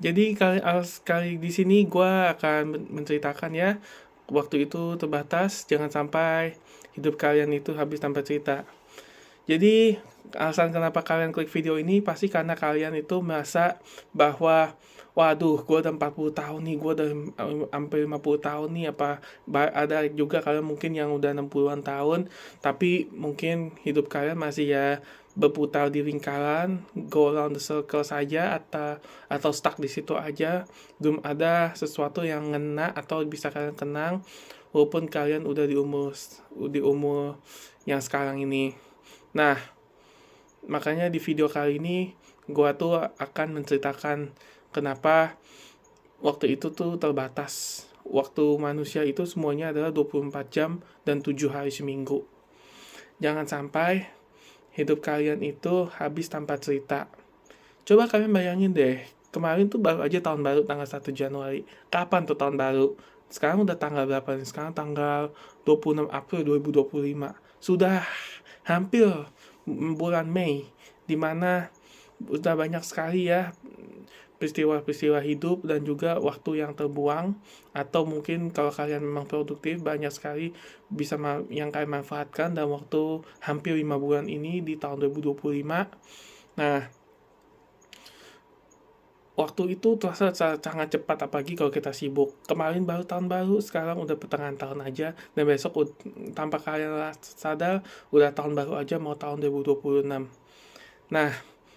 Jadi kali di sini gue akan menceritakan ya, waktu itu terbatas, jangan sampai hidup kalian itu habis tanpa cerita. Jadi alasan kenapa kalian klik video ini pasti karena kalian itu merasa bahwa waduh, gue udah 40 tahun nih, gue udah hampir 50 tahun nih, apa ada juga kalian mungkin yang udah 60-an tahun, tapi mungkin hidup kalian masih ya berputar di lingkaran, go around the circle saja, atau stuck di situ aja, belum ada sesuatu yang ngena atau bisa kalian kenang, walaupun kalian udah di umur yang sekarang ini. Nah, makanya di video kali ini gua tuh akan menceritakan kenapa waktu itu tuh terbatas. Waktu manusia itu semuanya adalah 24 jam dan 7 hari seminggu. Jangan sampai hidup kalian itu habis tanpa cerita. Coba kalian bayangin deh, kemarin tuh baru aja tahun baru tanggal 1 Januari. Kapan tuh tahun baru? Sekarang udah tanggal berapa nih? Sekarang tanggal 26 April 2025. Sudah hampir bulan Mei, dimana udah banyak sekali ya peristiwa-peristiwa hidup dan juga waktu yang terbuang, atau mungkin kalau kalian memang produktif banyak sekali bisa yang kalian manfaatkan dalam waktu hampir 5 bulan ini di tahun 2025. Nah, waktu itu terasa sangat cepat, apalagi kalau kita sibuk. Kemarin baru tahun baru, sekarang udah pertengahan tahun aja, dan besok tanpa kalian sadar udah tahun baru aja, mau tahun 2026. Nah,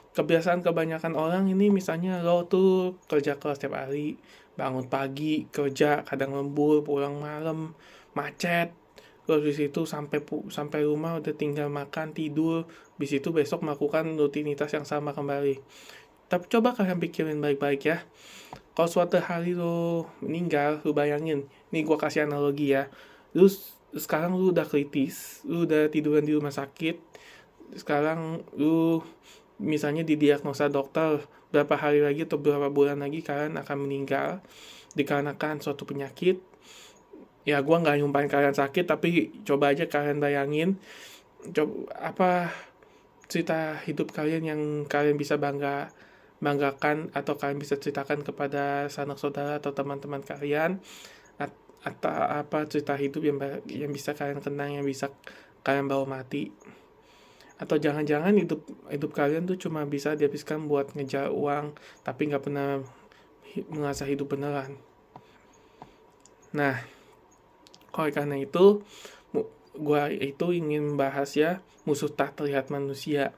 kebiasaan kebanyakan orang ini misalnya lo tuh kerja keras setiap hari, bangun pagi, kerja, kadang lembur, pulang malam, macet, terus di situ sampai rumah udah tinggal makan, tidur, di situ besok melakukan rutinitas yang sama kembali. Tapi coba kalian pikirin baik-baik ya. Kalau suatu hari lo meninggal, lo bayangin, nih gua kasih analogi ya. Sekarang lu udah kritis, lu udah tiduran di rumah sakit, sekarang lu misalnya didiagnosa dokter berapa hari lagi atau berapa bulan lagi kalian akan meninggal dikarenakan suatu penyakit. Ya gua nggak nyumpahin kalian sakit, tapi coba aja kalian bayangin, coba apa cerita hidup kalian yang kalian bisa banggakan atau kalian bisa ceritakan kepada sanak saudara atau teman-teman kalian, atau apa cerita hidup yang bisa kalian kenang, yang bisa kalian bawa mati. Atau jangan-jangan hidup hidup kalian tuh cuma bisa dihabiskan buat ngejar uang, tapi nggak pernah mengasah hidup beneran. Nah, oleh karena itu, gua itu ingin membahas ya, musuh tak terlihat manusia.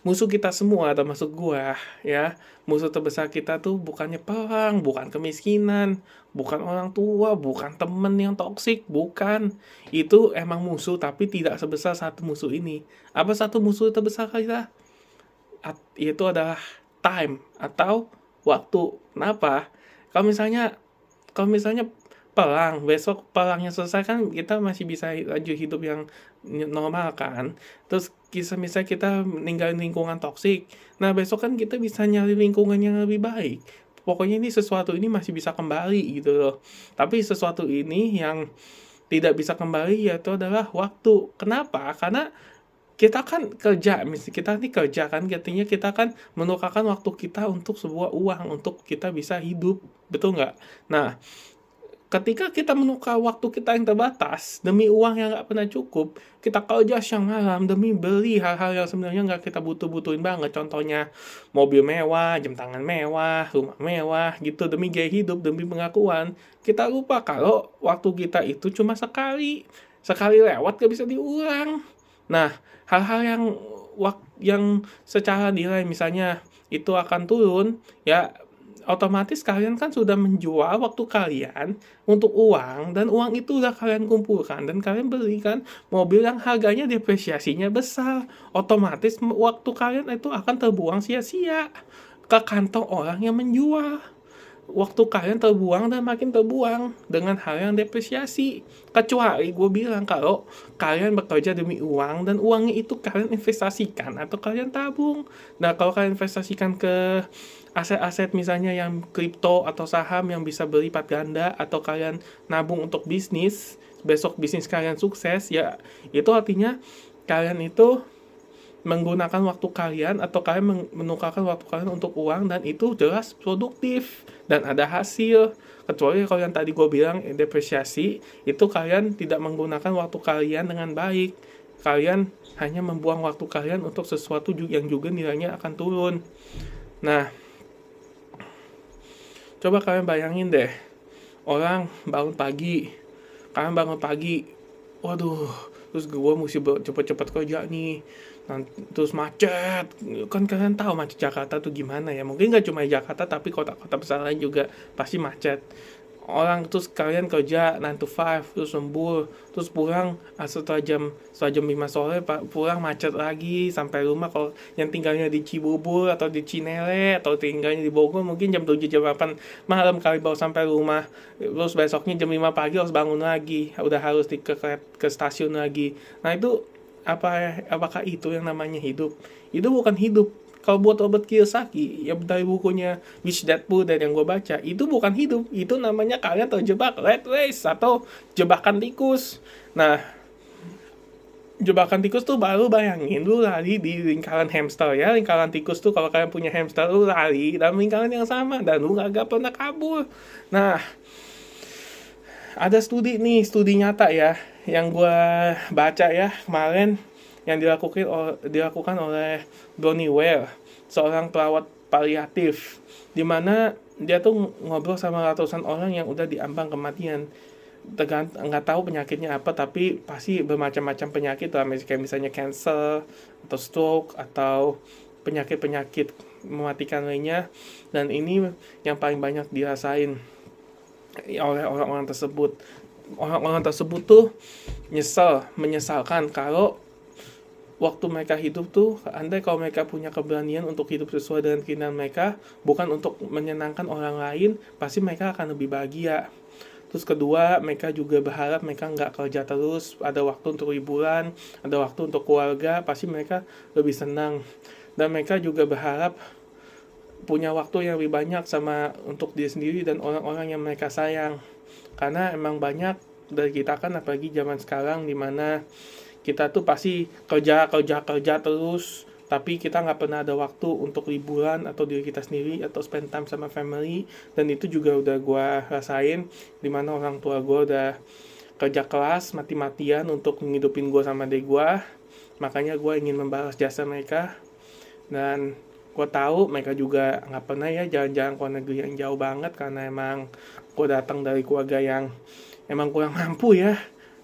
Musuh kita semua, termasuk gua, ya. Musuh terbesar kita tuh bukannya perang, bukan kemiskinan, bukan orang tua, bukan temen yang toksik, bukan. Itu emang musuh, tapi tidak sebesar satu musuh ini. Apa satu musuh terbesar kita? Itu adalah time atau waktu. Kenapa? Kalau misalnya kalau misalnya perang, besok perangnya selesai kan kita masih bisa lanjut hidup yang normal kan. Terus kisah misalnya kita ninggalin lingkungan toksik. Nah, besok kan kita bisa nyari lingkungan yang lebih baik. Pokoknya ini sesuatu ini masih bisa kembali gitu loh. Tapi sesuatu ini yang tidak bisa kembali yaitu adalah waktu. Kenapa? Karena kita kan kerja, kita nih kerja kan, artinya kita kan menukarkan waktu kita untuk sebuah uang, untuk kita bisa hidup, betul nggak? Nah, ketika kita menukar waktu kita yang terbatas demi uang yang nggak pernah cukup, kita kerja siang malam demi beli hal-hal yang sebenarnya nggak kita butuh-butuhin banget. Contohnya mobil mewah, jam tangan mewah, rumah mewah, gitu demi gaya hidup, demi pengakuan. Kita lupa kalau waktu kita itu cuma sekali, sekali lewat gak bisa diulang. Nah, hal-hal yang secara nilai misalnya itu akan turun, ya otomatis kalian kan sudah menjual waktu kalian untuk uang, dan uang itu udah kalian kumpulkan dan kalian belikan mobil yang harganya depresiasinya besar. Otomatis waktu kalian itu akan terbuang sia-sia ke kantong orang yang menjual. Waktu kalian terbuang dan makin terbuang dengan hal yang depresiasi. Kecuali gue bilang kalau kalian bekerja demi uang dan uangnya itu kalian investasikan atau kalian tabung. Nah, kalau kalian investasikan ke aset-aset misalnya yang kripto atau saham yang bisa berlipat ganda, atau kalian nabung untuk bisnis, besok bisnis kalian sukses, ya itu artinya kalian itu menggunakan waktu kalian atau kalian menukarkan waktu kalian untuk uang, dan itu jelas produktif dan ada hasil. Kecuali kalau yang tadi gue bilang depresiasi, itu kalian tidak menggunakan waktu kalian dengan baik. Kalian hanya membuang waktu kalian untuk sesuatu yang juga nilainya akan turun. Nah, coba kalian bayangin deh, orang kalian bangun pagi, waduh, terus gue mesti cepet-cepet kerja nih, terus macet, kan kalian tahu macet Jakarta tuh gimana ya, mungkin nggak cuma Jakarta tapi kota-kota besar lain juga pasti macet. Terus kalian kerja 9 to 5, terus lembur, terus pulang setelah jam 5 sore, pulang macet lagi sampai rumah. Kalau yang tinggalnya di Cibubur atau di Cinere atau tinggalnya di Bogor, mungkin jam 7 jam 8 malam kali baru sampai rumah. Terus besoknya jam 5 pagi harus bangun lagi, udah harus ke stasiun lagi. Nah, itu apakah itu yang namanya hidup? Itu bukan hidup. Kalau buat Robert Kiyosaki, ya dari bukunya Rich Dad Poor Dad yang gue baca, itu bukan hidup. Itu namanya kalian terjebak rat race atau jebakan tikus. Nah, jebakan tikus tuh baru bayangin, lu lari di lingkaran hamster ya. Lingkaran tikus tuh kalau kalian punya hamster, lu lari dalam lingkaran yang sama dan lu gak pernah kabur. Nah, ada studi nyata ya, yang gue baca ya kemarin, yang dilakukan oleh Bronnie Ware, seorang perawat paliatif, di mana dia tuh ngobrol sama ratusan orang yang udah diambang kematian. Nggak tahu penyakitnya apa, tapi pasti bermacam-macam penyakit lah, kayak misalnya cancer atau stroke atau penyakit-penyakit mematikan lainnya. Dan ini yang paling banyak dirasain oleh orang-orang tersebut. Orang-orang tersebut tuh menyesalkan kalau waktu mereka hidup tuh, andai kalau mereka punya keberanian untuk hidup sesuai dengan keinginan mereka, bukan untuk menyenangkan orang lain, pasti mereka akan lebih bahagia. Terus kedua, mereka juga berharap mereka nggak kerja terus, ada waktu untuk liburan, ada waktu untuk keluarga, pasti mereka lebih senang. Dan mereka juga berharap punya waktu yang lebih banyak untuk diri sendiri dan orang-orang yang mereka sayang. Karena emang banyak dari kita kan, apalagi zaman sekarang, dimana kita tuh pasti kerja terus, tapi kita nggak pernah ada waktu untuk liburan atau diri kita sendiri atau spend time sama family. Dan itu juga udah gue rasain, dimana orang tua gue udah kerja keras mati-matian untuk ngidupin gue sama adik gue. Makanya gue ingin membalas jasa mereka, dan gue tahu mereka juga nggak pernah ya jalan-jalan ke luar negeri yang jauh banget, karena emang gue datang dari keluarga yang emang kurang mampu ya.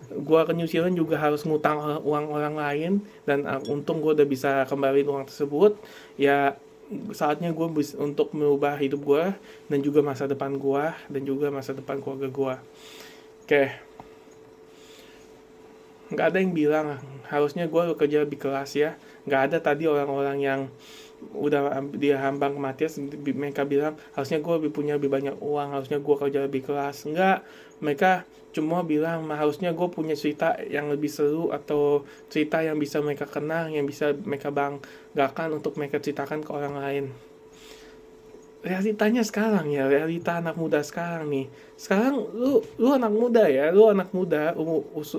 Gue ke New Zealand juga harus ngutang uang orang lain, dan untung gue udah bisa kembaliin uang tersebut. Ya saatnya gue untuk merubah hidup gue dan juga masa depan gue dan juga masa depan keluarga gue. Oke, nggak ada yang bilang harusnya gue kerja lebih keras ya. Nggak ada tadi orang-orang yang udah dia hambang kematian mereka bilang harusnya gue punya lebih banyak uang, harusnya gue kerja lebih keras. Enggak, mereka cuma bilang harusnya gue punya cerita yang lebih seru atau cerita yang bisa mereka kenang, yang bisa mereka banggakan untuk mereka ceritakan ke orang lain. Realitanya sekarang ya, realita anak muda sekarang nih. Sekarang lu anak muda ya,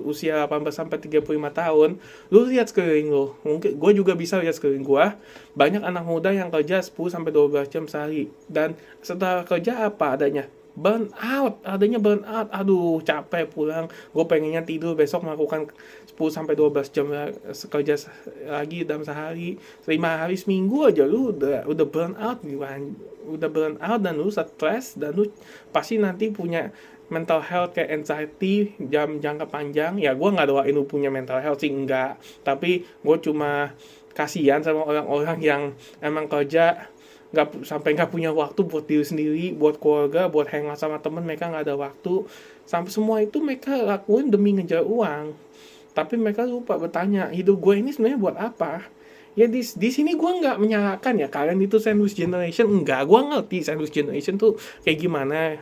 usia 18 sampai 35 tahun, lu lihat sekeliling lu. Mungkin gue juga bisa lihat sekeliling gue, banyak anak muda yang kerja 10 sampai 12 jam sehari, dan setelah kerja apa adanya? Burn out. Aduh, capek pulang, gue pengennya tidur, besok melakukan 10 sampai 12 jam kerja lagi dalam sehari, 5 hari seminggu aja lu udah burn out dan lu stres, dan lu pasti nanti punya mental health kayak anxiety jangka panjang. Ya gue nggak doain lu punya mental health sih, enggak, tapi gue cuma kasihan sama orang-orang yang emang kerja nggak punya waktu buat diri sendiri, buat keluarga, buat hangout sama temen. Mereka nggak ada waktu, sampai semua itu mereka lakuin demi ngejar uang, tapi mereka lupa bertanya, hidup gue ini sebenarnya buat apa? Ya di sini gue nggak menyalahkan ya kalian itu sandwich generation, enggak, gue ngerti sandwich generation tuh kayak gimana,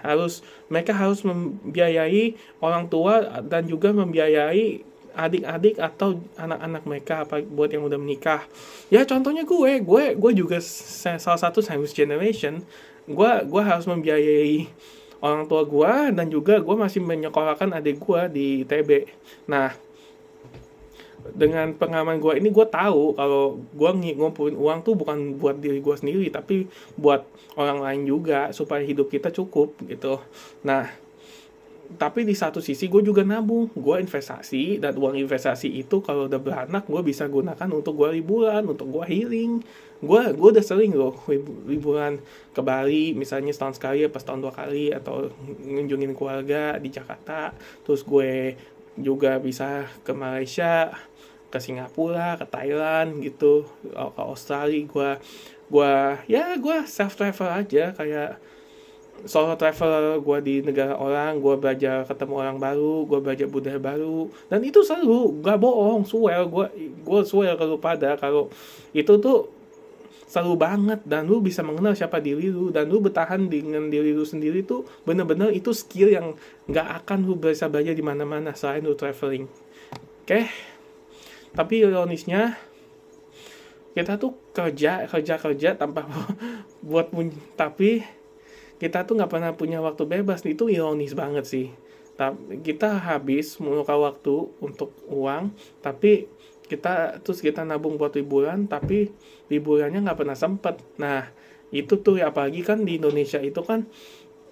mereka harus membiayai orang tua dan juga membiayai adik-adik atau anak-anak mereka, apa buat yang udah menikah. Ya contohnya gue juga salah satu sandwich generation. Gue harus membiayai orang tua gue, dan juga gue masih menyekolahkan adik gue di ITB. Nah, dengan pengalaman gue ini, gue tahu kalau gue ngumpulin uang tuh bukan buat diri gue sendiri, tapi buat orang lain juga, supaya hidup kita cukup gitu. Nah, tapi di satu sisi gue juga nabung, gue investasi, dan uang investasi itu kalau udah beranak gue bisa gunakan untuk gue liburan, untuk gue healing. Gue udah sering loh liburan ke Bali, misalnya setahun sekali, pas tahun 2 kali, atau ngunjungin keluarga di Jakarta. Terus gue juga bisa ke Malaysia, ke Singapura, ke Thailand gitu, ke Australia. Gue self travel aja, kayak solo travel. Gue di negara orang, gue belajar ketemu orang baru, gue belajar budaya baru, dan itu seru, gak bohong, swear. Gue swear ke lu pada, kalau itu tuh seru banget, dan lu bisa mengenal siapa diri lu, dan lu bertahan dengan diri lu sendiri tuh bener-bener itu skill yang gak akan lu bisa belajar di mana-mana selain lu traveling. Oke. Tapi ironisnya, kita tuh kerja kerja kerja tanpa tapi kita tuh nggak pernah punya waktu bebas. Itu ironis banget sih. Kita habis menukar waktu untuk uang, tapi kita nabung buat liburan, tapi liburannya nggak pernah sempet. Nah, itu tuh ya, apalagi kan di Indonesia itu kan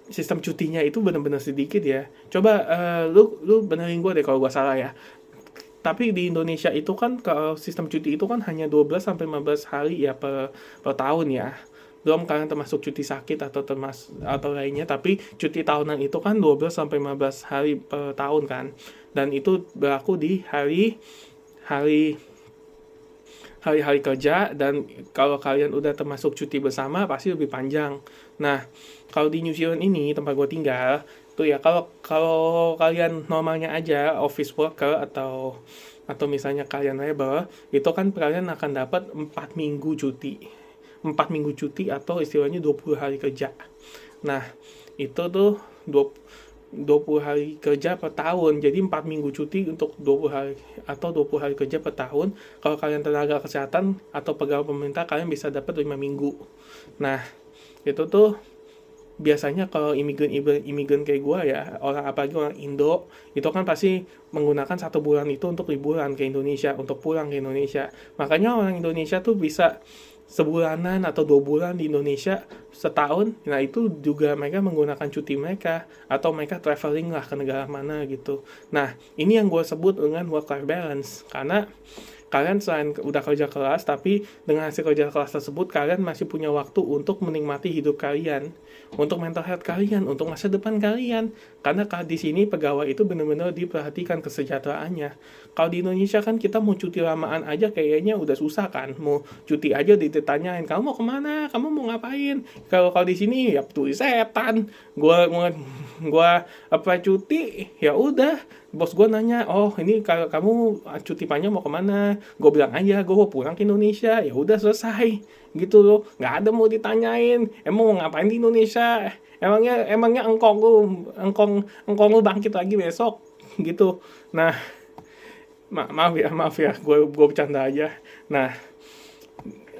sistem cutinya itu benar-benar sedikit ya. Coba lu benerin gue deh kalau gue salah ya. Tapi di Indonesia itu kan kalau sistem cuti itu kan hanya 12 sampai 15 hari ya per tahun ya. Belum kalian termasuk cuti sakit atau lainnya, tapi cuti tahunan itu kan 12 sampai 15 hari per tahun kan. Dan itu berlaku di hari hari kerja, dan kalau kalian udah termasuk cuti bersama pasti lebih panjang. Nah, kalau di New Zealand ini tempat gue tinggal tuh ya, kalau kalian normalnya aja office worker atau misalnya kalian labor, itu kan kalian akan dapat 4 minggu cuti. 4 minggu cuti atau istilahnya 20 hari kerja. Nah, itu tuh 20 hari kerja per tahun. Jadi 4 minggu cuti untuk 20 hari atau 20 hari kerja per tahun. Kalau kalian tenaga kesehatan atau pegawai pemerintah, kalian bisa dapat 5 minggu. Nah, itu tuh biasanya kalau imigran kayak gue ya, apalagi orang Indo, itu kan pasti menggunakan 1 bulan itu untuk liburan ke Indonesia, untuk pulang ke Indonesia. Makanya orang Indonesia tuh bisa sebulanan atau 2 bulan di Indonesia setahun. Nah, itu juga mereka menggunakan cuti mereka, atau mereka traveling lah ke negara mana gitu. Nah, ini yang gue sebut dengan work-life balance, karena kalian selain udah kerja keras, tapi dengan hasil kerja keras tersebut kalian masih punya waktu untuk menikmati hidup kalian, untuk mental health kalian, untuk masa depan kalian. Karena di sini pegawai itu benar-benar diperhatikan kesejahteraannya. Kalau di Indonesia kan kita mau cuti lamaan aja kayaknya udah susah kan. Mau cuti aja ditanyain, kamu mau kemana, kamu mau ngapain. Kalau di sini ya tulis setan. Gua apa cuti, ya udah, bos gue nanya, oh ini kalau kamu cuti panjang mau kemana, gue bilang aja gue mau pulang ke Indonesia, ya udah selesai gitu loh. Nggak ada mau ditanyain emang mau ngapain di Indonesia, emangnya engkong lu bangkit lagi besok gitu. Nah, maaf ya, gue bercanda aja. Nah,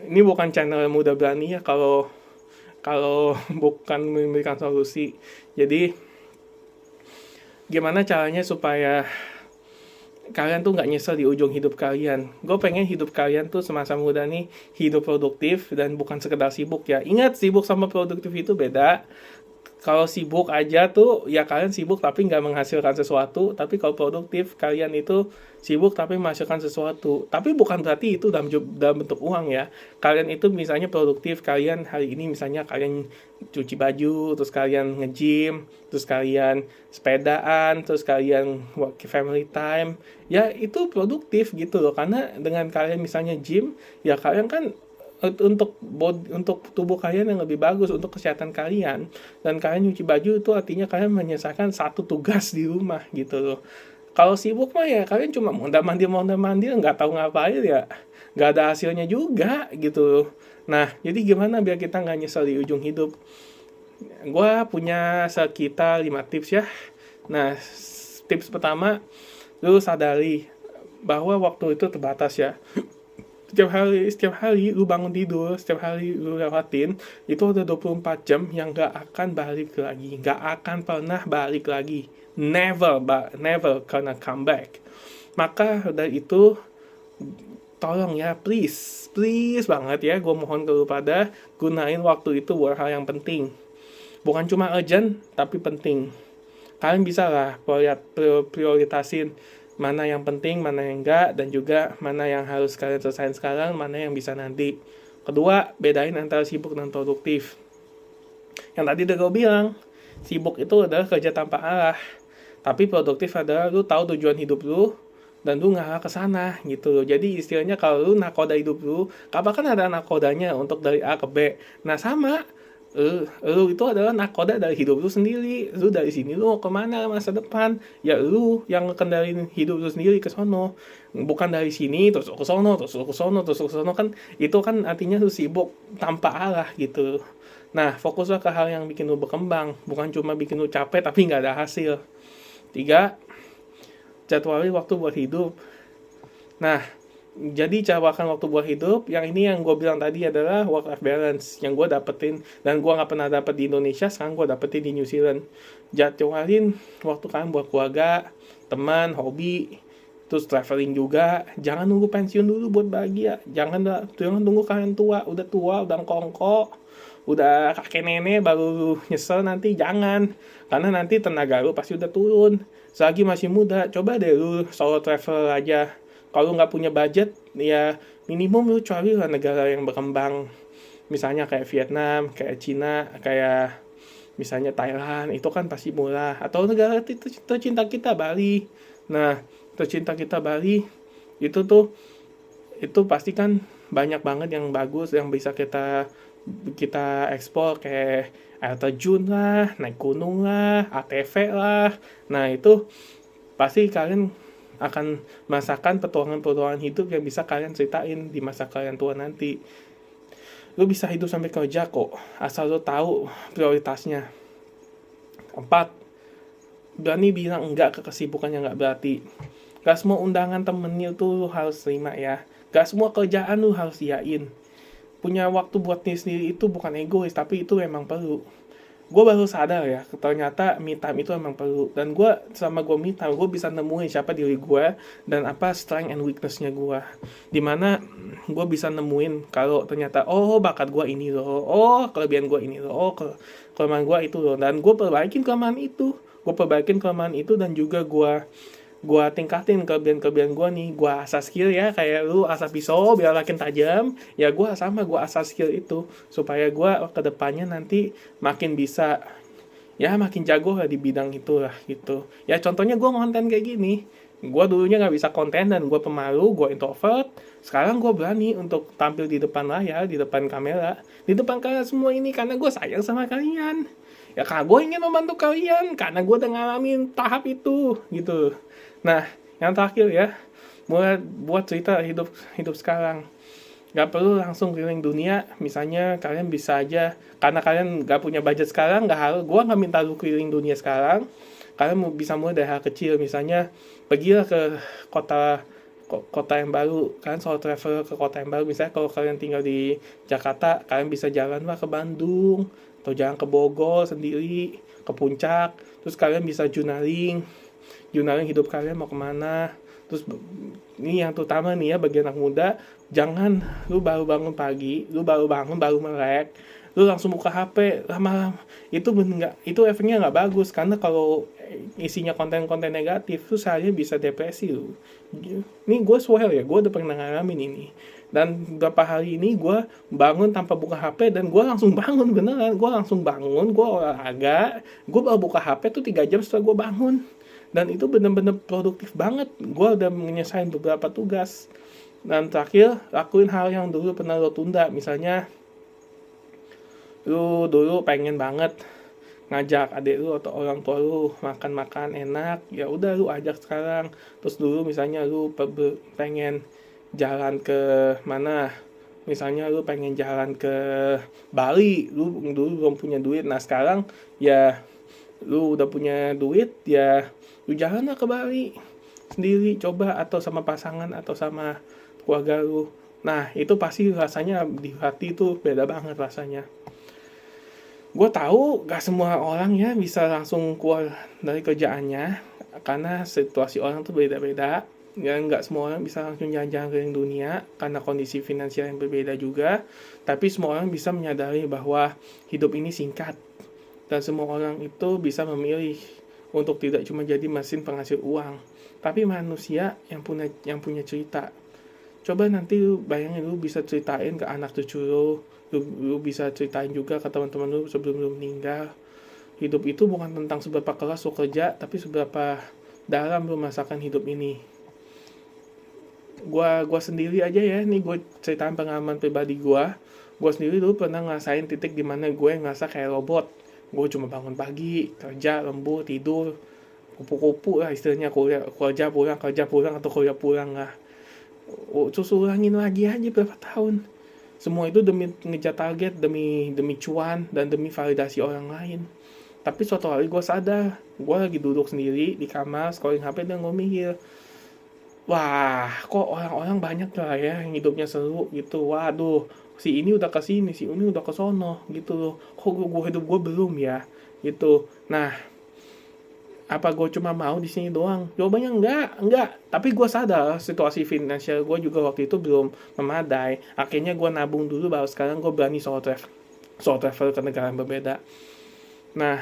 ini bukan channel Muda Berani ya, kalau bukan memberikan solusi. Jadi gimana caranya supaya kalian tuh nggak nyesel di ujung hidup kalian. Gue pengen hidup kalian tuh semasa muda nih hidup produktif dan bukan sekedar sibuk ya. Ingat, sibuk sama produktif itu beda. Kalau sibuk aja tuh ya kalian sibuk tapi nggak menghasilkan sesuatu. Tapi kalau produktif, kalian itu sibuk tapi menghasilkan sesuatu. Tapi bukan berarti itu dalam bentuk uang ya. Kalian itu misalnya produktif, kalian hari ini misalnya kalian cuci baju, terus kalian nge-gym, terus kalian sepedaan, terus kalian family time. Ya itu produktif gitu loh. Karena dengan kalian misalnya gym, ya kalian kan untuk tubuh kalian yang lebih bagus, untuk kesehatan kalian. Dan kalian nyuci baju itu artinya kalian menyelesaikan satu tugas di rumah gitu loh. Kalau sibuk mah ya kalian cuma mondar-mandir nggak tahu ngapain ya, nggak ada hasilnya juga gitu loh. Nah, jadi gimana biar kita nggak nyesel di ujung hidup? Gue punya sekitar 5 tips ya. Nah, tips pertama, lu sadari bahwa waktu itu terbatas ya. Setiap hari lu bangun tidur, setiap hari lu lewatin, itu ada 24 jam yang gak akan balik lagi. Gak akan pernah balik lagi. Never gonna come back. Maka dari itu, Tolong ya, please, please banget ya, gue mohon ke lu pada gunain waktu itu buat hal yang penting. Bukan cuma urgent, tapi penting. Kalian bisa lah prioritasin mana yang penting, mana yang enggak, dan juga mana yang harus kalian selesaikan sekarang, mana yang bisa nanti. Kedua, bedain antara sibuk dan produktif. Yang tadi udah gue bilang, sibuk itu adalah kerja tanpa arah. Tapi produktif adalah lu tahu tujuan hidup lu, dan lu ngarah ke sana gitu loh. Jadi istilahnya kalau lu nakoda hidup lu, kapan kan ada nakodanya untuk dari A ke B. Nah sama, lu itu adalah nakoda dari hidup lu sendiri. Lu dari sini lu mau kemana masa depan? Ya lu yang kendaliin hidup lu sendiri ke sono. Bukan dari sini terus ke sono, terus ke sono, terus ke sono, kan itu kan artinya lu sibuk tanpa arah gitu. Nah, fokuslah ke hal yang bikin lu berkembang, bukan cuma bikin lu capek tapi nggak ada hasil. Tiga, jadwalin waktu buat hidup. Nah, jadi jadwalkan waktu buat hidup. Yang ini yang gue bilang tadi adalah work-life balance yang gue dapetin dan gue nggak pernah dapet di Indonesia. Sekarang gue dapetin di New Zealand. Jadwalin waktu kalian buat keluarga, teman, hobi, terus traveling juga. Jangan nunggu pensiun dulu buat bahagia. Jangan tunggu kalian udah kongko, udah kakek nenek baru nyesel nanti. Jangan, karena nanti tenaga lu pasti udah turun. Selagi masih muda, coba deh lu solo travel aja. Kalau nggak punya budget, ya minimum lu cari lah negara yang berkembang. Misalnya kayak Vietnam, kayak Cina, kayak misalnya Thailand, itu kan pasti murah. Atau negara tercinta kita, Bali. Nah, tercinta kita Bali, itu pasti kan banyak banget yang bagus yang bisa kita kita ekspor, kayak air terjun lah, naik gunung lah, ATV lah. Nah itu pasti kalian akan merasakan petualangan-petualangan hidup yang bisa kalian ceritain di masa kalian tua nanti. Lu bisa hidup sampai kerja kok, asal lu tahu prioritasnya. Empat, berani bilang enggak ke kesibukan yang nggak berarti. Gak semua undangan temennya tuh lu harus terima ya. Gak semua kerjaan lu harus iyain. Punya waktu buat diri sendiri itu bukan egois, tapi itu memang perlu. Gue baru sadar ya, ternyata me time itu emang perlu. Dan gue sama gue me time, gue bisa nemuin siapa diri gue dan apa strength and weakness-nya gue. Dimana gue bisa nemuin kalau ternyata, oh bakat gue ini loh, oh kelebihan gue ini loh, oh kelemahan gue itu loh. Dan gue perbaikin kelemahan itu dan juga gue tingkatin kelebihan gue nih. Gue asah skill ya, kayak lu asah pisau biar makin tajam, ya gue asah skill itu supaya gue kedepannya nanti makin bisa, ya makin jago lah di bidang itu lah gitu. Ya contohnya gue konten kayak gini, gue dulunya nggak bisa konten dan gue pemalu, gue introvert. Sekarang gue berani untuk tampil di depan layar, di depan kamera, di depan kalian semua ini, karena gue sayang sama kalian. Ya karena gue ingin membantu kalian, karena gue udah ngalamin tahap itu gitu. Nah, yang terakhir ya, mulai buat cerita hidup hidup sekarang. Gak perlu langsung keliling dunia. Misalnya kalian bisa aja, karena kalian gak punya budget sekarang, gak harus, gue gak minta lu keliling dunia sekarang. Kalian bisa mulai dari hal kecil. Misalnya pergilah ke kota kota yang baru. Kalian solo travel ke kota yang baru. Misalnya kalau kalian tinggal di Jakarta, kalian bisa jalan lah ke Bandung, atau jalan ke Bogor sendiri, ke puncak. Terus kalian bisa journaling hidup kalian mau kemana. Terus ini yang terutama nih ya, bagi anak muda, jangan lu baru bangun pagi, lu baru bangun baru melek, lu langsung buka HP lama, itu itu efeknya nggak bagus. Karena kalau isinya konten-konten negatif tuh saya bisa depresi lu. Ini gue swear ya, gue udah pernah ngalamin ini. Dan beberapa hari ini gue bangun tanpa buka HP, dan gue langsung bangun beneran, gue langsung bangun, gue olahraga, gue baru buka HP tuh 3 jam setelah gue bangun. Dan itu bener-bener produktif banget. Gue udah menyelesaikan beberapa tugas. Dan terakhir, lakuin hal yang dulu pernah lo tunda. Misalnya, lu dulu pengen banget ngajak adik lu atau orang tua lu makan-makan enak. Ya udah lu ajak sekarang. Terus dulu misalnya lu pengen jalan ke mana. Misalnya lu pengen jalan ke Bali. Lu dulu belum punya duit. Nah sekarang ya lu udah punya duit, ya lu jangan lah ke Bali sendiri, coba, atau sama pasangan atau sama keluarga lu. Nah itu pasti rasanya di hati itu beda banget rasanya. Gue tahu gak semua orang ya bisa langsung keluar dari kerjaannya, karena situasi orang tuh beda-beda. Ya nggak semua orang bisa langsung jalan-jalan keliling dunia karena kondisi finansial yang berbeda juga. Tapi semua orang bisa menyadari bahwa hidup ini singkat dan semua orang itu bisa memilih untuk tidak cuma jadi mesin penghasil uang, tapi manusia yang punya cerita. Coba nanti lu bayangin lu bisa ceritain ke anak cucu lu bisa ceritain juga ke teman-teman lu sebelum lu meninggal. Hidup itu bukan tentang seberapa keras lu kerja, tapi seberapa dalam lu merasakan hidup ini. Gua sendiri aja ya, nih gue ceritain pengalaman pribadi gue sendiri dulu pernah ngerasain titik dimana gue ngerasa kayak robot. Gue cuma bangun pagi, kerja, lembur, tidur, kupu-kupu lah istilahnya, kerja pulang atau kuliah pulang lah. Terus ulangin lagi aja berapa tahun. Semua itu demi ngejar target, demi demi cuan dan demi validasi orang lain. Tapi suatu hari gue sadar, gue lagi duduk sendiri di kamar scrolling HP dan gue mikir, wah, kok orang-orang banyak lah ya yang hidupnya seru gitu. Waduh, si ini udah ke sini, si ini udah ke sono gitu loh. Kok hidup gue belum ya gitu. Nah, apa gue cuma mau di sini doang? Jawabannya enggak. Tapi gue sadar situasi finansial gue juga waktu itu belum memadai. Akhirnya gue nabung dulu, baru sekarang gue berani solo travel ke negara yang berbeda. Nah,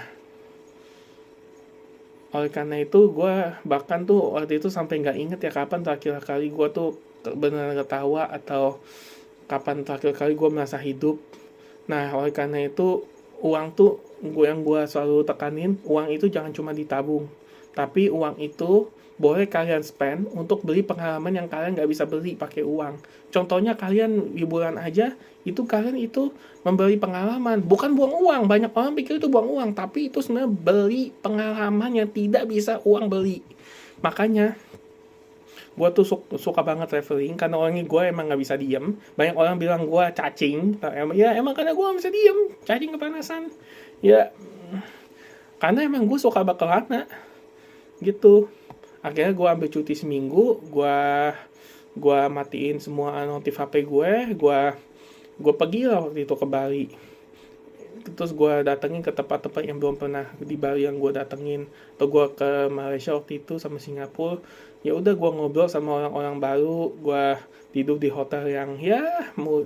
oleh karena itu gue bahkan tuh waktu itu sampai nggak inget ya kapan terakhir kali gue tuh benar ketawa atau kapan terakhir kali gue merasa hidup. Nah, oleh karena itu uang tuh gue selalu tekanin, uang itu jangan cuma ditabung, tapi uang itu boleh kalian spend untuk beli pengalaman yang kalian nggak bisa beli pakai uang. Contohnya kalian liburan aja, itu kalian itu membeli pengalaman, bukan buang uang. Banyak orang pikir itu buang uang, tapi itu sebenarnya beli pengalaman yang tidak bisa uang beli. Makanya gue tuh suka banget traveling karena orangnya gue emang nggak bisa diem. Banyak orang bilang gue cacing, ya emang karena gue nggak bisa diem, cacing kepanasan. Ya karena emang gue suka bakalana gitu. Akhirnya gue ambil cuti seminggu, gue matiin semua notif HP gue pergi lah waktu itu ke Bali. Terus gue datengin ke tempat-tempat yang belum pernah di Bali yang gue datengin. Atau gue ke Malaysia waktu itu sama Singapura. Ya udah gue ngobrol sama orang-orang baru, gue tidur di hotel yang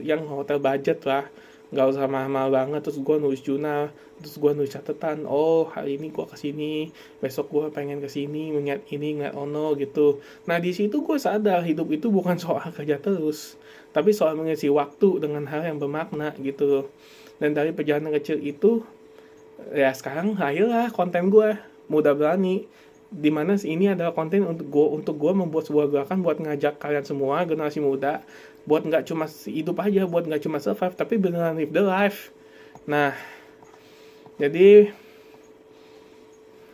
yang hotel budget lah, nggak usah mahal-mahal banget. Terus gue nulis jurnal, terus gue nulis catatan, oh hari ini gue kesini, besok gue pengen kesini, ngeliat ini, ngeliat ono gitu. Nah di situ gue sadar hidup itu bukan soal kerja terus, tapi soal mengisi waktu dengan hal yang bermakna gitu. Dan dari perjalanan kecil itu, ya sekarang ayolah konten gue mudah berani, dimana ini adalah konten untuk gue membuat sebuah gerakan buat ngajak kalian semua generasi muda buat nggak cuma hidup aja, buat nggak cuma survive, tapi beneran live the life. Nah, jadi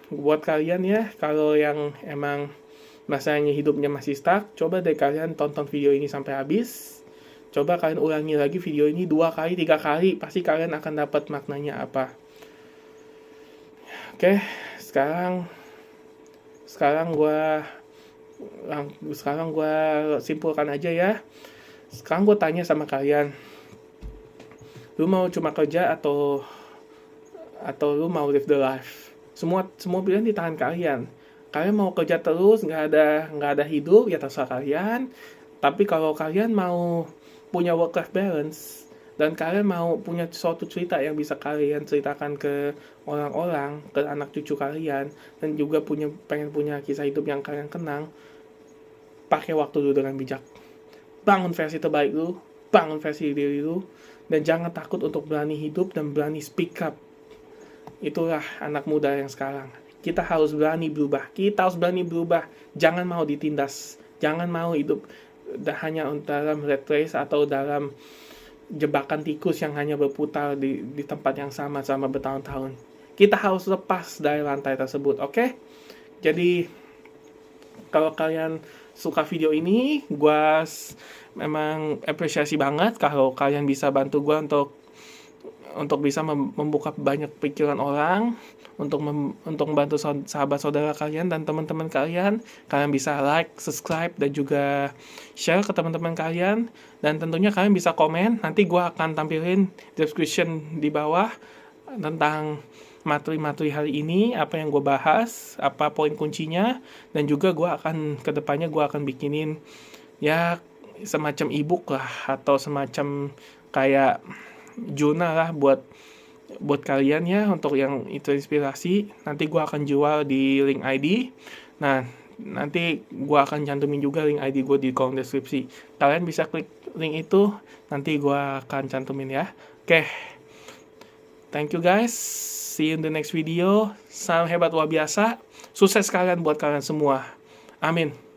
buat kalian ya, kalau yang emang masanya hidupnya masih stuck, coba deh kalian tonton video ini sampai habis. Coba kalian ulangi lagi video ini 2 kali, 3 kali, pasti kalian akan dapat maknanya apa. Oke, sekarang gue simpulkan aja ya. Sekarang gue tanya sama kalian, lu mau cuma kerja atau lu mau live the life? Semua pilihan di tangan kalian. Kalian mau kerja terus nggak ada hidup, ya terserah kalian. Tapi kalau kalian mau punya work life balance dan kalian mau punya suatu cerita yang bisa kalian ceritakan ke orang-orang, ke anak cucu kalian, dan juga pengen punya kisah hidup yang kalian kenang, pakai waktu dulu dengan bijak. Bangun versi terbaik lu, bangun versi diri lu, dan jangan takut untuk berani hidup dan berani speak up. Itulah anak muda yang sekarang. Kita harus berani berubah. Jangan mau ditindas. Jangan mau hidup hanya dalam rat race atau dalam jebakan tikus yang hanya berputar di tempat yang sama selama bertahun-tahun. Kita harus lepas dari rantai tersebut, oke? Jadi kalau kalian suka video ini, gue memang apresiasi banget kalau kalian bisa bantu gue untuk bisa membuka banyak pikiran orang, untuk membantu sahabat saudara kalian dan teman-teman kalian. Kalian bisa like, subscribe, dan juga share ke teman-teman kalian. Dan tentunya kalian bisa komen, nanti gue akan tampilin description di bawah tentang materi-materi hari ini, apa yang gue bahas, apa poin kuncinya, dan juga gue akan kedepannya gue akan bikinin ya semacam ebook lah atau semacam kayak jurnal lah buat kalian ya, untuk yang itu inspirasi. Nanti gue akan jual di link ID. Nah, nanti gue akan cantumin juga link ID gue di kolom deskripsi. Kalian bisa klik link itu, nanti gue akan cantumin ya. Oke, thank you guys. See you in the next video. Salam hebat luar biasa. Sukses kalian buat kalian semua. Amin.